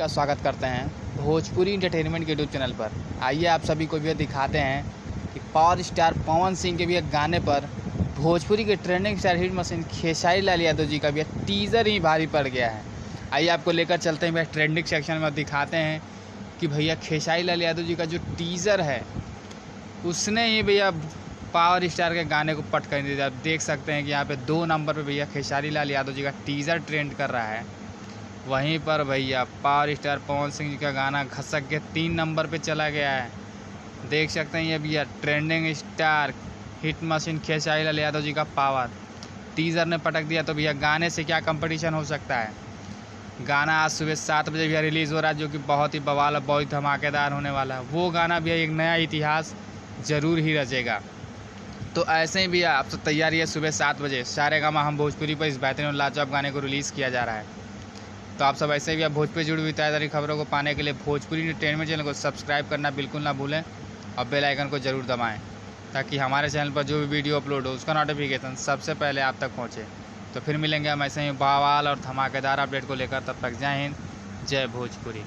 का स्वागत करते हैं भोजपुरी इंटरटेनमेंट के यूट्यूब चैनल पर। आइए आप सभी को भी दिखाते हैं कि पावर स्टार पवन सिंह के भी एक गाने पर भोजपुरी के trending star hit machine Khesari Lal Yadav ji का भी टीज़र ही भारी पड़ गया है। आइए आपको लेकर चलते हैं भैया ट्रेंडिंग सेक्शन में, दिखाते हैं कि भैया खेसारी लाल यादव जी का जो टीज़र है उसने ही भैया पावर स्टार के गाने को पट कर दिया। आप देख सकते हैं कि यहाँ पे 2 नंबर पे भैया खेसारी लाल यादव जी का टीज़र ट्रेंड कर रहा है। वहीं पर भैया पावर स्टार पवन सिंह जी का गाना खसक के 3 नंबर पे चला गया है। देख सकते हैं ये भैया trending star hit machine Khesari Lal Yadav ji का पावर टीज़र ने पटक दिया। तो भैया गाने से क्या कंपटीशन हो सकता है। गाना आज सुबह 7 बजे भैया रिलीज़ हो रहा है, जो कि बहुत ही बवाल और बहुत ही धमाकेदार होने वाला है। वो गाना भैया एक नया इतिहास ज़रूर ही रचेगा। तो ऐसे ही भैया आप सब तैयारी है, सुबह 7 बजे सारेगामा हम भोजपुरी पर इस बेहतरीन और लाजवाब गाने को रिलीज़ किया जा रहा है। तो आप सब ऐसे भी आप भोजपुरी जुड़ी हुई ताज़ा खबरों को पाने के लिए भोजपुरी एंटरटेनमेंट चैनल को सब्सक्राइब करना बिल्कुल ना भूलें और बेल आइकन को ज़रूर दबाएं, ताकि हमारे चैनल पर जो भी वीडियो अपलोड हो उसका नोटिफिकेशन सबसे पहले आप तक पहुंचे। तो फिर मिलेंगे हम ऐसे ही बवाल और धमाकेदार अपडेट को लेकर। तब तक जय हिंद, जय भोजपुरी।